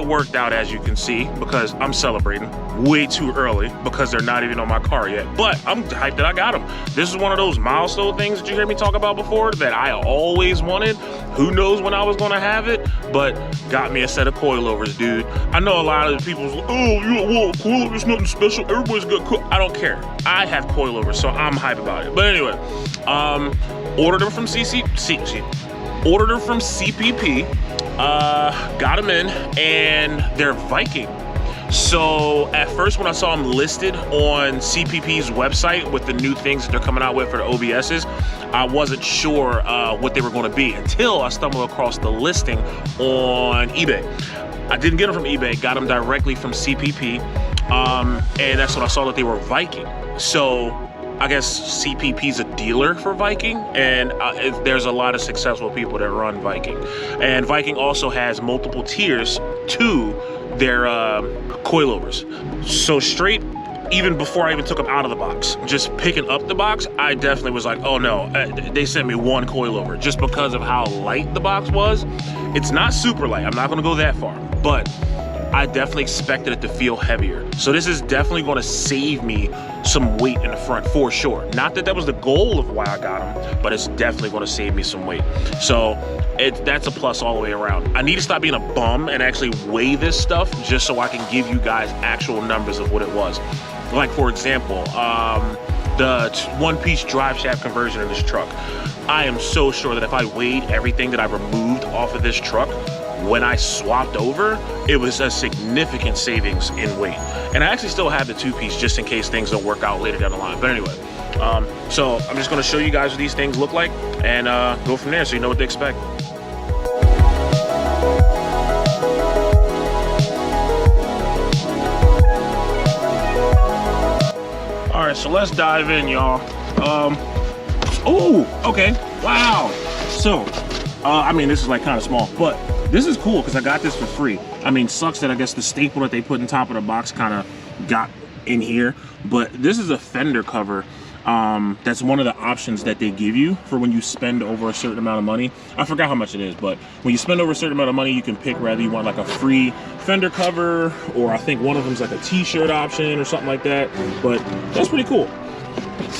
it worked out, as you can see, because I'm celebrating way too early because they're not even on my car yet. But I'm hyped that I got them. This is one of those milestone things that you hear me talk about before that I always wanted. Who knows when I was gonna have it, but got me a set of coilovers, dude. I know a lot of the people's like, oh, coilovers, nothing special. Everybody's got I don't care. I have coilovers, so I'm hyped about it. But anyway, ordered them from ordered them from CPP. Got them in, and they're Viking. So at first when I saw them listed on CPP's website with the new things that they're coming out with for the OBSs, I wasn't sure what they were going to be until I stumbled across the listing on eBay. I didn't get them from eBay, got them directly from CPP, and that's when I saw that they were Viking. So I guess CPP's a dealer for Viking, and there's a lot of successful people that run Viking. And Viking also has multiple tiers to their coilovers. So straight, even before I even took them out of the box, just picking up the box, I definitely was like, oh no, they sent me one coilover just because of how light the box was. It's not super light, I'm not gonna go that far, but I definitely expected it to feel heavier. So this is definitely gonna save me some weight in the front for sure. Not that that was the goal of why I got them, but it's definitely gonna save me some weight. So that's a plus all the way around. I need to stop being a bum and actually weigh this stuff just so I can give you guys actual numbers of what it was. Like for example, the one-piece drive shaft conversion in this truck. I am so sure that if I weighed everything that I removed off of this truck, when I swapped over, it was a significant savings in weight. And I actually still have the two-piece just in case things don't work out later down the line. But anyway, so I'm just gonna show you guys what these things look like and go from there so you know what to expect. All right, so let's dive in, y'all. Oh, okay, wow. So, I mean, this is like kind of small, but this is cool because I got this for free. I mean, sucks that I guess the staple that they put in top of the box kind of got in here, but this is a fender cover. That's one of the options that they give you for when you spend over a certain amount of money. I forgot how much it is, but when you spend over a certain amount of money, you can pick whether you want like a free fender cover, or I think one of them's like a t-shirt option or something like that, but that's pretty cool.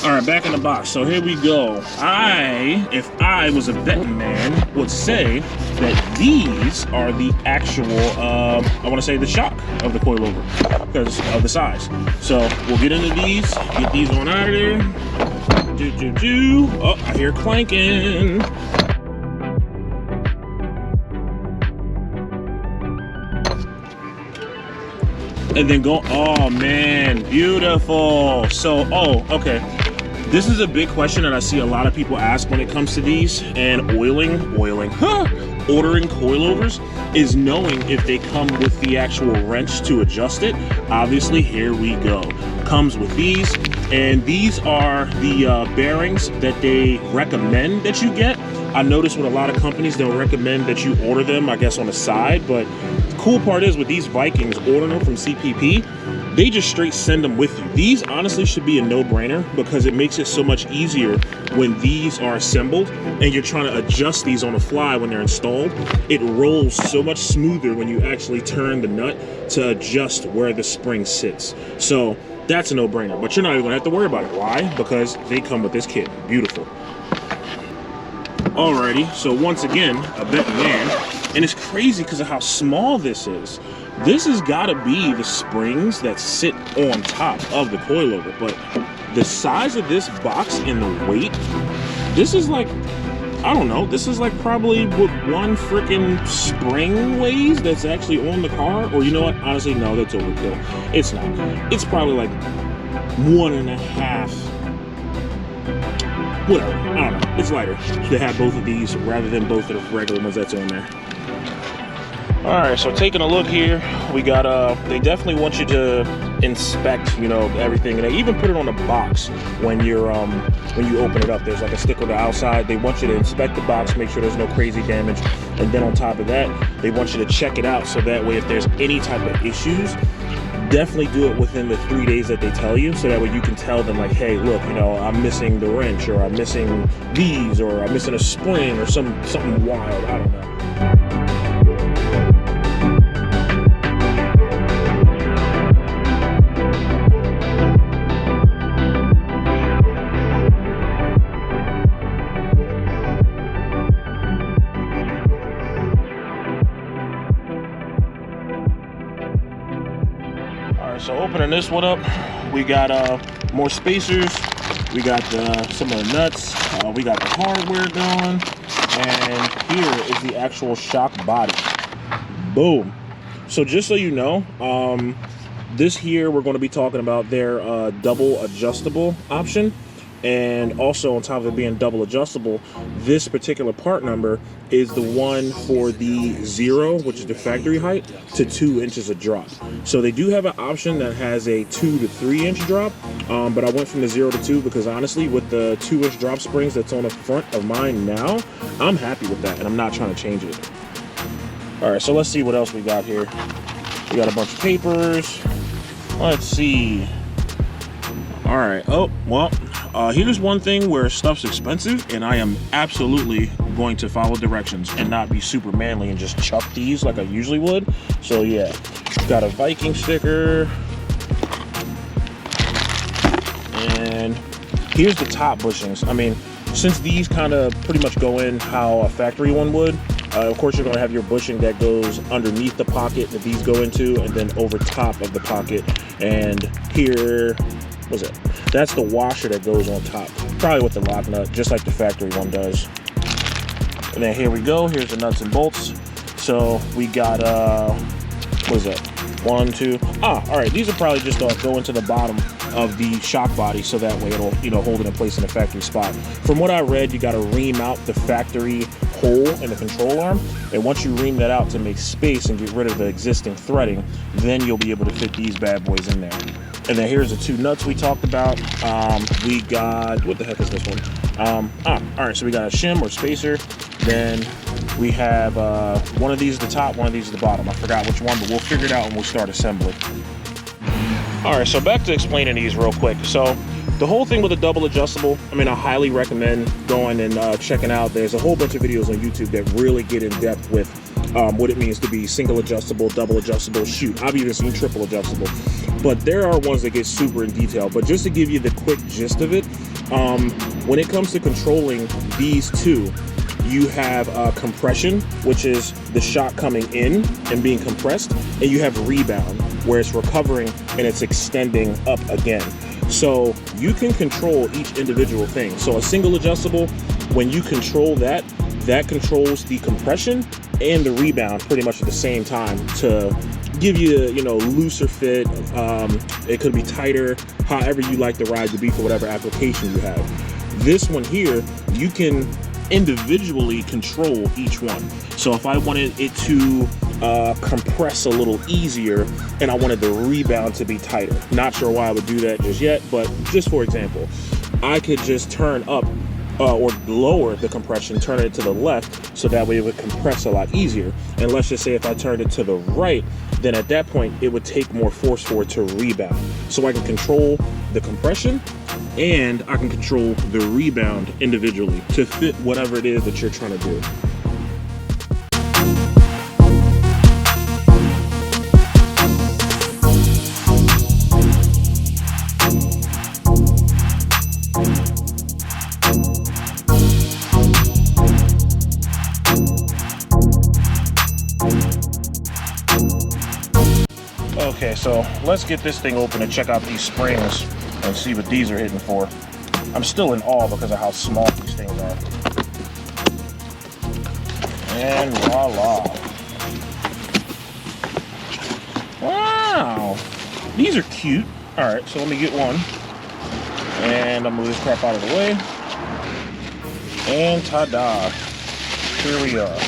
All right, back in the box. So here we go. If I was a betting man, would say that these are the actual, I want to say the shock of the coilover because of the size. So we'll get into these, get these on out of there. Oh, I hear clanking. And then go, oh man, beautiful. So, oh, okay. This is a big question that I see a lot of people ask when it comes to these, and ordering coilovers is knowing if they come with the actual wrench to adjust it. Obviously, here we go. Comes with these, and these are the bearings that they recommend that you get. I noticed with a lot of companies, they'll recommend that you order them, I guess, on the side, but the cool part is with these Vikings, ordering them from CPP, they just straight send them with you. These honestly should be a no-brainer because it makes it so much easier when these are assembled and you're trying to adjust these on the fly when they're installed. It rolls so much smoother when you actually turn the nut to adjust where the spring sits. So that's a no-brainer, but you're not even gonna have to worry about it. Why? Because they come with this kit. Beautiful. Alrighty, so once again, a betting man, and it's crazy because of how small this is. This has got to be the springs that sit on top of the coilover, but the size of this box and the weight, this is like, I don't know, this is like probably what one freaking spring weighs that's actually on the car, or you know what, honestly, no, that's overkill. It's not. It's probably like 1.5, whatever, I don't know, it's lighter to have both of these rather than both of the regular ones that's on there. All right, so taking a look here, we got, they definitely want you to inspect, you know, everything. And they even put it on the box when you're, when you open it up. There's like a sticker on the outside. They want you to inspect the box, make sure there's no crazy damage. And then on top of that, they want you to check it out. So that way, if there's any type of issues, definitely do it within the 3 days that they tell you. So that way you can tell them like, hey, look, you know, I'm missing the wrench, or I'm missing these, or I'm missing a spring, or something wild, I don't know. right, so opening this one up, we got more spacers, we got some of the nuts, we got the hardware going, and here is the actual shock body. Boom. So just so you know, this here we're going to be talking about their double adjustable option. And also on top of it being double adjustable, this particular part number is the one for the 0, which is the factory height, to 2 inches of drop. So they do have an option that has a 2 to 3 inch drop, but I went from the 0 to 2 because honestly, with the 2 inch drop springs that's on the front of mine now, I'm happy with that and I'm not trying to change it. All right, so let's see what else we got here. We got a bunch of papers. Let's see. All right, oh, well, here's one thing where stuff's expensive and I am absolutely going to follow directions and not be super manly and just chuck these like I usually would. So yeah, got a Viking sticker. And here's the top bushings. I mean, since these kind of pretty much go in how a factory one would, of course, you're going to have your bushing that goes underneath the pocket that these go into, and then over top of the pocket. And here, what's it? That's the washer that goes on top, probably with the lock nut, just like the factory one does. And then here we go. Here's the nuts and bolts. So we got, what is that? 1, 2. All right. These are probably just go into the bottom of the shock body, so that way it'll, you know, hold it in place in the factory spot. From what I read, you got to ream out the factory hole in the control arm, and once you ream that out to make space and get rid of the existing threading, then you'll be able to fit these bad boys in there. And then here's the 2 nuts we talked about. We got, what the heck is this one? All right, so we got a shim or spacer. Then we have one of these at the top, one of these at the bottom. I forgot which one, but we'll figure it out when we start assembly. All right, so back to explaining these real quick. So the whole thing with a double adjustable, I mean, I highly recommend going and checking out. There's a whole bunch of videos on YouTube that really get in depth with what it means to be single adjustable, double adjustable. Shoot, I've even seen triple adjustable. But there are ones that get super in detail. But just to give you the quick gist of it, when it comes to controlling these two, you have compression, which is the shock coming in and being compressed, and you have rebound, where it's recovering and it's extending up again. So you can control each individual thing. So a single adjustable, when you control that, that controls the compression and the rebound pretty much at the same time to give you, you know, looser fit. It could be tighter, however you like the ride to be for whatever application you have. This one here, you can individually control each one. So if I wanted it to compress a little easier and I wanted the rebound to be tighter, not sure why I would do that just yet, but just for example, I could just turn up or lower the compression, turn it to the left, so that way it would compress a lot easier. And let's just say if I turned it to the right, then at that point it would take more force for it to rebound. So I can control the compression and I can control the rebound individually to fit whatever it is that you're trying to do. Okay, so let's get this thing open and check out these springs and see what these are hitting for. I'm still in awe because of how small these things are. And voila. Wow, these are cute. All right, so let me get one. And I'll move this crap out of the way. And ta-da, here we are.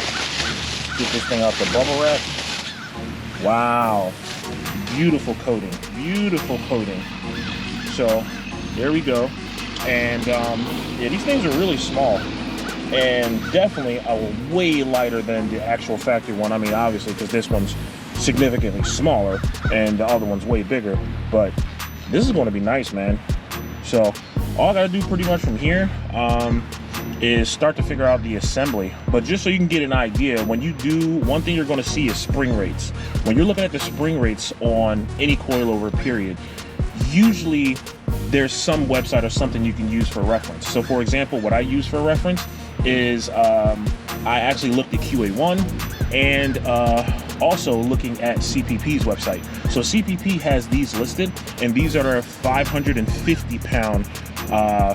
Get this thing out the bubble wrap. Wow. Beautiful coating, beautiful coating. So there we go. And yeah, these things are really small and definitely way lighter than the actual factory one. I mean, obviously, because this one's significantly smaller and the other one's way bigger, but this is going to be nice, man. So all I gotta do pretty much from here is start to figure out the assembly. But just so you can get an idea, when you do, one thing you're going to see is spring rates. When you're looking at the spring rates on any coilover period, usually there's some website or something you can use for reference. So for example, what I use for reference is I actually looked at QA1 and also looking at CPP's website. So CPP has these listed, and these are their 550 pound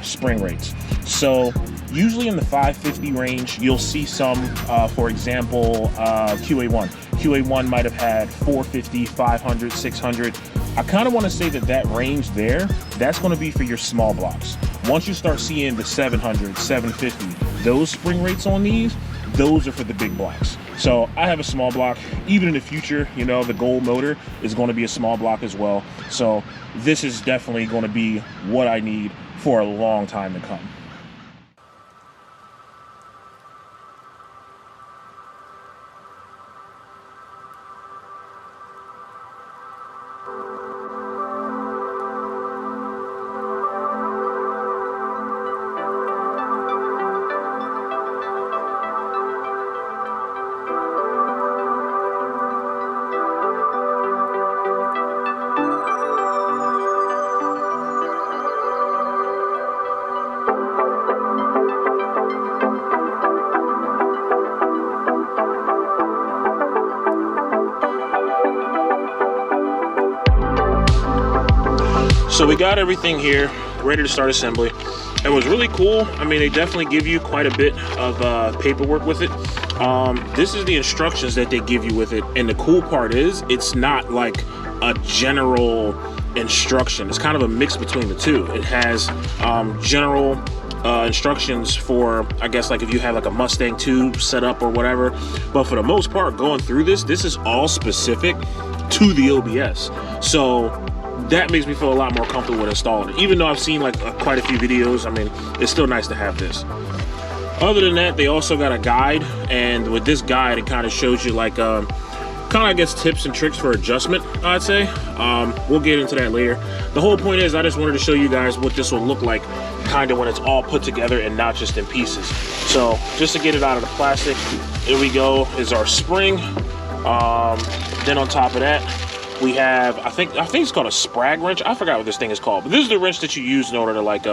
spring rates. So usually in the 550 range, you'll see some, for example, QA1. QA1 might have had 450, 500, 600. I kind of want to say that that range there, that's going to be for your small blocks. Once you start seeing the 700, 750, those spring rates on these, those are for the big blocks. So I have a small block. Even in the future, you know, the Gold motor is going to be a small block as well. So this is definitely going to be what I need for a long time to come. So we got everything here ready to start assembly. It was really cool. I mean, they definitely give you quite a bit of paperwork with it. This is the instructions that they give you with it, and the cool part is it's not like a general instruction. It's kind of a mix between the two. It has general instructions for, I guess, like if you have like a Mustang tube set up or whatever, but for the most part, going through this is all specific to the OBS. So that makes me feel a lot more comfortable with installing it. Even though I've seen like quite a few videos, I mean, it's still nice to have this. Other than that, they also got a guide, and with this guide, it kind of shows you like kind of, I guess, tips and tricks for adjustment, I'd say. We'll get into that later. The whole point is I just wanted to show you guys what this will look like kind of when it's all put together and not just in pieces. So just to get it out of the plastic, here we go, is our spring. Then on top of that, we have, I think it's called a sprag wrench. I forgot what this thing is called, but this is the wrench that you use in order to like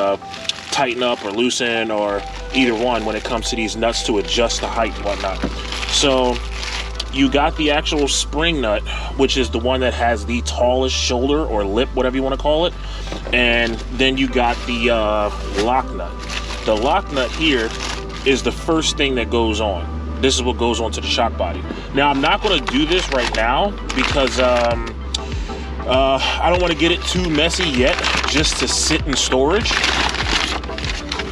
tighten up or loosen, or either one, when it comes to these nuts to adjust the height and whatnot. So you got the actual spring nut, which is the one that has the tallest shoulder or lip, whatever you want to call it. And then you got the lock nut. The lock nut here is the first thing that goes on. This is what goes onto the shock body. Now, I'm not going to do this right now because I don't want to get it too messy yet, just to sit in storage.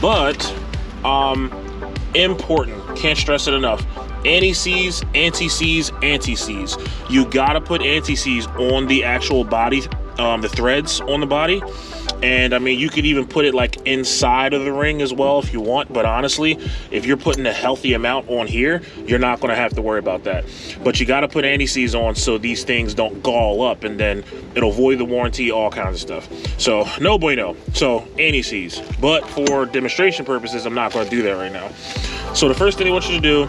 But important, can't stress it enough. Anti-seize, anti-seize, anti-seize. You gotta put anti-seize on the actual body, the threads on the body. And I mean, you could even put it like inside of the ring as well if you want, but honestly, if you're putting a healthy amount on here, you're not going to have to worry about that. But you got to put anti-seize on so these things don't gall up, and then it'll void the warranty, all kinds of stuff. So no bueno. So anti-seize, but for demonstration purposes, I'm not going to do that right now. So the first thing I want you to do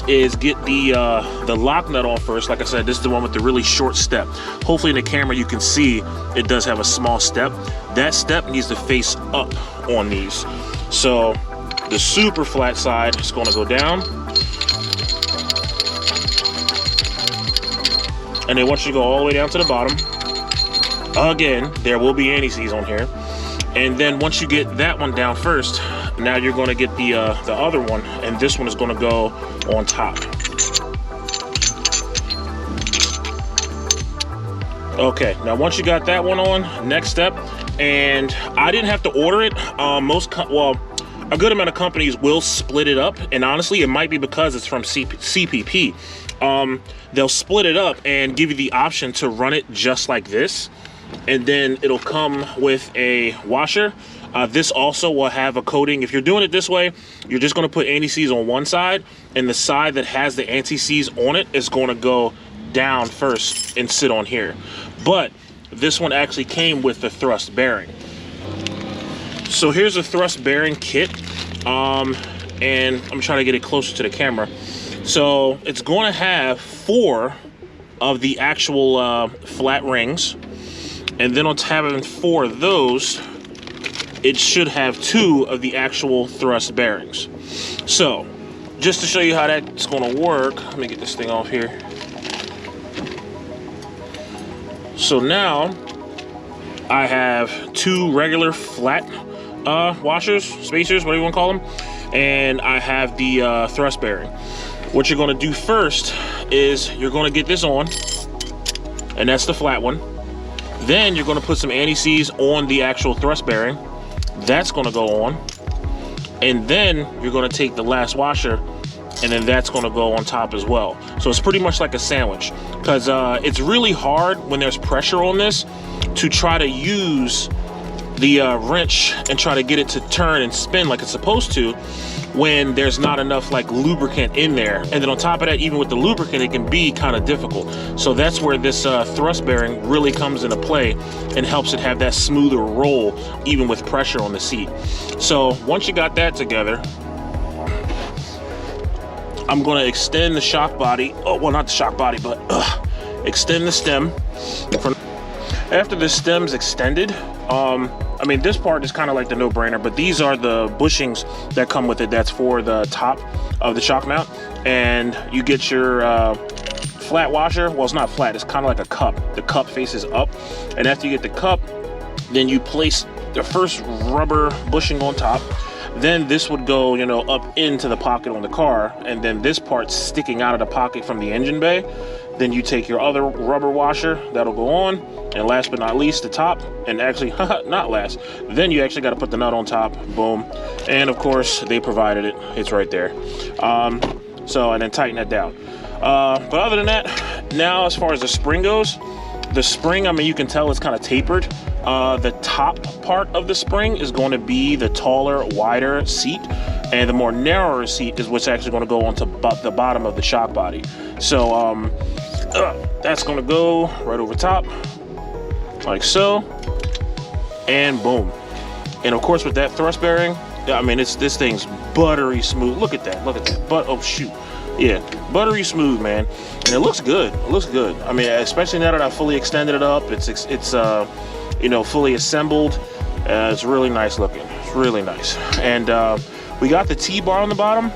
is get the lock nut on first. Like I said, this is the one with the really short step. Hopefully in the camera you can see it does have a small step. That step needs to face up on these. So the super flat side is going to go down, and then once you go all the way down to the bottom, again, there will be anti-seize on here. And then once you get that one down first, now you're going to get the other one, and this one is going to go on top. Okay, now once you got that one on, next step, and I didn't have to order it. A good amount of companies will split it up, and honestly, it might be because it's from CPP. They'll split it up and give you the option to run it just like this, and then it'll come with a washer. This also will have a coating. If you're doing it this way, you're just going to put anti-seize on one side, and the side that has the anti-seize on it is going to go down first and sit on here. But this one actually came with the thrust bearing. So here's a thrust bearing kit, and I'm trying to get it closer to the camera. So it's going to have 4 of the actual flat rings, and then on top of 4 of those, it should have 2 of the actual thrust bearings. So just to show you how that's going to work, let me get this thing off here. So now I have 2 regular flat washers, spacers, whatever you want to call them, and I have the thrust bearing. What you're going to do first is you're going to get this on, and that's the flat one. Then you're going to put some anti-seize on the actual thrust bearing. That's going to go on, and then you're going to take the last washer, and then that's going to go on top as well. So it's pretty much like a sandwich, because it's really hard when there's pressure on this to try to use the wrench and try to get it to turn and spin like it's supposed to when there's not enough like lubricant in there. And then on top of that, even with the lubricant, it can be kind of difficult. So that's where this thrust bearing really comes into play and helps it have that smoother roll even with pressure on the seat. So once you got that together, I'm going to extend the shock body. Oh, well, not the shock body, but extend the stem. After the stem's extended, I mean, this part is kind of like the no-brainer, but these are the bushings that come with it. That's for the top of the shock mount. And you get your flat washer. Well, it's not flat, it's kind of like a cup. The cup faces up. And after you get the cup, then you place the first rubber bushing on top. Then this would go, you know, up into the pocket on the car, and then this part's sticking out of the pocket from the engine bay. Then you take your other rubber washer, that'll go on, and last but not least, the top, and actually, not last, then you actually got to put the nut on top, boom, and of course, they provided it, it's right there. So, and then tighten that down. But other than that, now as far as the spring goes, the spring, I mean, you can tell it's kind of tapered. The top part of the spring is going to be the taller, wider seat, and the more narrower seat is what's actually going to go onto the bottom of the shock body. So that's going to go right over top, like so, and boom. And of course, with that thrust bearing, I mean, this thing's buttery smooth. Look at that, But oh shoot, yeah, buttery smooth, man. And it looks good. It looks good. I mean, especially now that I fully extended it up, it's you know, fully assembled. It's really nice looking. It's really nice. And we got the T-bar on the bottom.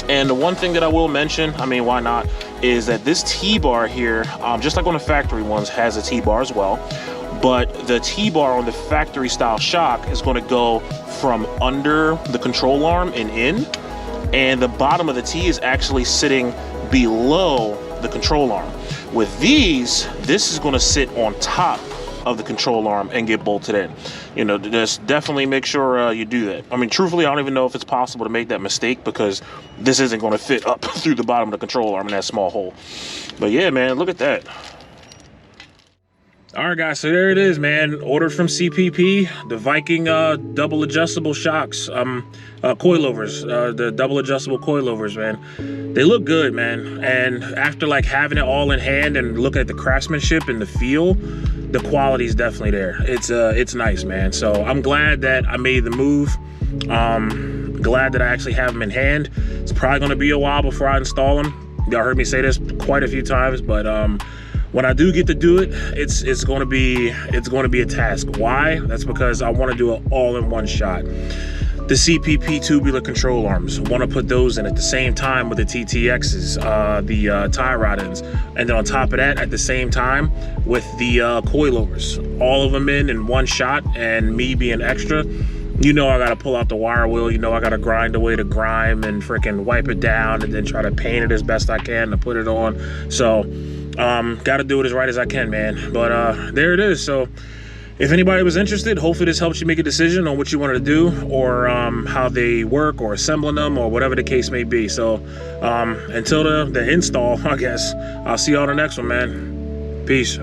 And the one thing that I will mention, I mean, why not, is that this T-bar here, just like on the factory ones, has a T-bar as well. But the T-bar on the factory style shock is going to go from under the control arm and in. And the bottom of the T is actually sitting below the control arm. With these, this is going to sit on top of the control arm and get bolted in. You know, just definitely make sure you do that. I mean, truthfully, I don't even know if it's possible to make that mistake, because this isn't going to fit up through the bottom of the control arm in that small hole. But yeah, man, look at that. All right, guys, so there it is, man. Ordered from CPP, the Viking double adjustable shocks, coilovers, the double adjustable coilovers, man. They look good, man. And after like having it all in hand and looking at the craftsmanship and the feel, the quality is definitely there. It's nice, man. So I'm glad that I made the move. Glad that I actually have them in hand. It's probably gonna be a while before I install them. Y'all heard me say this quite a few times, but when I do get to do it, it's going to be a task. Why? That's because I want to do it all in one shot. The CPP Tubular Control Arms, want to put those in at the same time with the TTXs, the tie rod ends, and then on top of that, at the same time with the coilovers, all of them in one shot. And me being extra, you know, I got to pull out the wire wheel, you know, I got to grind away the grime and freaking wipe it down and then try to paint it as best I can to put it on. So got to do it as right as I can, man. But there it is. So if anybody was interested, hopefully this helps you make a decision on what you wanted to do, or how they work, or assembling them, or whatever the case may be. So until the install, I guess, I'll see you on the next one, man. Peace.